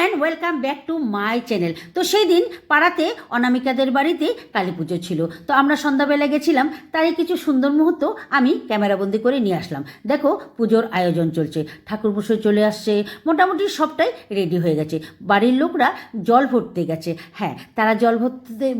And welcome back to my channel. তো সেই দিন পাড়াতে অনামিকাদের বাড়িতে কালী পুজো ছিল। তো আমরা সন্ধ্যাবেলা গেছিলাম, তারই কিছু সুন্দর মুহূর্ত আমি ক্যামেরাবন্দি করে নিয়ে আসলাম। দেখো পুজোর আয়োজন চলছে, ঠাকুরমশাই চলে আসছে, মোটামুটি সবটাই রেডি হয়ে গেছে। বাড়ির লোকরা জল ভরতে গেছে। হ্যাঁ, তারা জল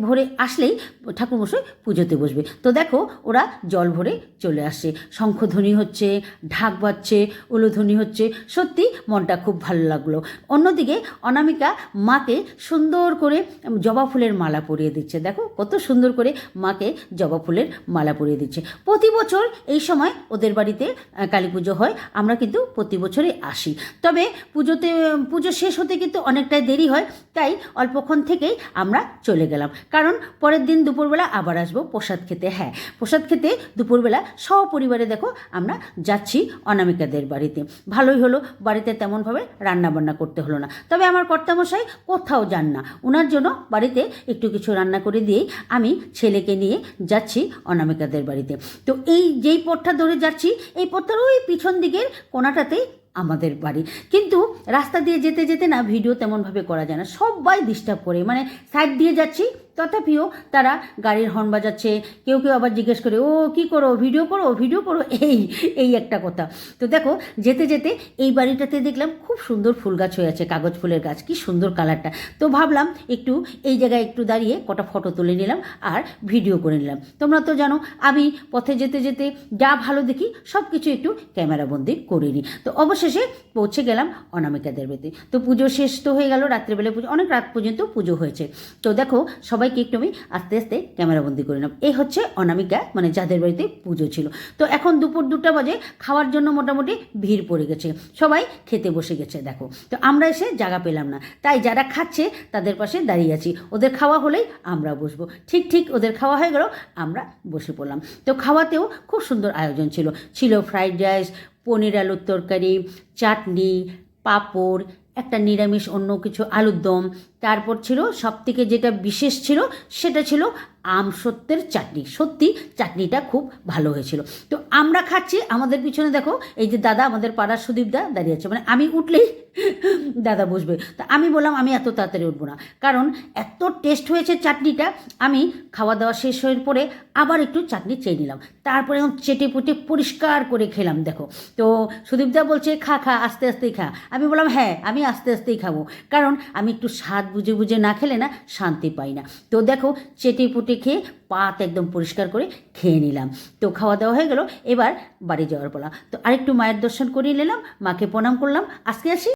ভরে আসলেই ঠাকুরমশাই পুজোতে বসবে। তো দেখো ওরা জল ভরে চলে আসছে, শঙ্খধ্বনি হচ্ছে, ঢাক বাজছে, উলুধ্বনি হচ্ছে। সত্যি মনটা খুব ভালো লাগলো। অন্যদিকে অনামিকা মাকে সুন্দর করে জবা ফুলের মালা পরিয়ে দিচ্ছে। দেখো কত সুন্দর করে মাকে জবা ফুলের মালা পরিয়ে দিচ্ছে। প্রতি বছর এই সময় ওদের বাড়িতে কালী পুজো হয়, আমরা কিন্তু প্রতি বছরই আসি। তবে পুজো শেষ হতে কিন্তু অনেকটাই দেরি হয়, তাই অল্পক্ষণ থেকেই আমরা চলে গেলাম, কারণ পরের দিন দুপুরবেলা আবার আসবো প্রসাদ খেতে। হ্যাঁ, প্রসাদ খেতে দুপুরবেলা সপরিবারে দেখো আমরা যাচ্ছি অনামিকাদের বাড়িতে। ভালোই হলো, বাড়িতে তেমনভাবে রান্নাবান্না করতে হলো না। তবে আমার কর্তামশাই কোথাও যান না, ওনার জন্য বাড়িতে একটু কিছু রান্না করে দিয়েই আমি ছেলেকে নিয়ে যাচ্ছি অনামিকাদের বাড়িতে। তো এই যেই পথটা ধরে যাচ্ছি, এই পথটার ওই পিছন দিকের কোনাটাতেই আমাদের বাড়ি। কিন্তু রাস্তা দিয়ে যেতে যেতে না ভিডিও তেমনভাবে করা যায় না, সবাই ডিস্টার্ব করে, মানে সাইড দিয়ে যাচ্ছি তথাপিও তারা গাড়ির হর্ন বাজাচ্ছে। কেউ কেউ আবার জিজ্ঞেস করে, ও কী করো, ভিডিও করো ভিডিও করো, এই একটা কথা। তো দেখো যেতে যেতে এই বাড়িটাতে দেখলাম খুব সুন্দর ফুল গাছ হয়ে আছে, কাগজ ফুলের গাছ, কি সুন্দর কালারটা। তো ভাবলাম একটু এই জায়গায় একটু দাঁড়িয়ে কটা ফটো তুলে নিলাম আর ভিডিও করে নিলাম। তোমরা তো জানো আমি পথে যেতে যেতে যা ভালো দেখি সব কিছু একটু ক্যামেরাবন্দি করে নিই। তো অবশেষে পৌঁছে গেলাম অনামিকাদের বাড়িতে। তো পুজো শেষ তো হয়ে গেল, রাত্রেবেলা পুজো, অনেক রাত পর্যন্ত পুজো হয়েছে। তো দেখো সবাইকে একটু আমি আস্তে আস্তে ক্যামেরাবন্দি করে নিলাম। এই হচ্ছে অনামিকা, মানে যাদের বাড়িতে পুজো ছিল। তো এখন দুপুর 2টা বাজে, খাওয়ার জন্য মোটামুটি ভিড় পড়ে গেছে, সবাই খেতে বসে গেছে। দেখো তো আমরা এসে জায়গা পেলাম না, তাই যারা খাচ্ছে তাদের পাশে দাঁড়িয়ে আছি। ওদের খাওয়া হলেই আমরা বসবো। ঠিক ওদের খাওয়া হয়ে গেল, আমরা বসে পড়লাম। তো খাওয়াতেও খুব সুন্দর আয়োজন ছিল ফ্রাইড রাইস, পনির আলুর তরকারি, চাটনি, পাঁপড়, একটা নিরামিষ অন্য কিছু আলুর দম, তারপর ছিল সবথেকে যেটা বিশেষ ছিল সেটা ছিল আমসত্ত্বের চাটনি। সত্যি চাটনিটা খুব ভালো হয়েছিল। তো আমরা খাচ্ছি, আমাদের পিছনে দেখো এই যে দাদা, আমাদের পাড়ার সুদীপদা দাঁড়িয়ে আছে, মানে আমি উঠলেই দাদা বসবে। তা আমি বললাম আমি এত তাড়াতাড়ি উঠবো না, কারণ এত টেস্ট হয়েছে চাটনিটা। আমি খাওয়া দাওয়া শেষ হয়ে পরে আবার একটু চাটনি চেয়ে নিলাম, তারপরে চেটে পুটে পরিষ্কার করে খেলাম। দেখো তো সুদীপদা বলছে খা আস্তে আস্তেই খা। আমি বললাম হ্যাঁ আমি আস্তে আস্তেই খাবো, কারণ আমি একটু স্বাদ বুঝে বুঝে না খেলে না শান্তি পাই না। তো দেখো চেটে পুটে খেয়ে পাত একদম পরিষ্কার করে খেয়ে নিলাম। তো খাওয়া দাওয়া হয়ে গেল, এবার বাড়ি যাওয়ার পালা। তো আরেকটু মায়ের দর্শন করিয়ে নিলাম, মাকে প্রণাম করলাম, আজকে আসি।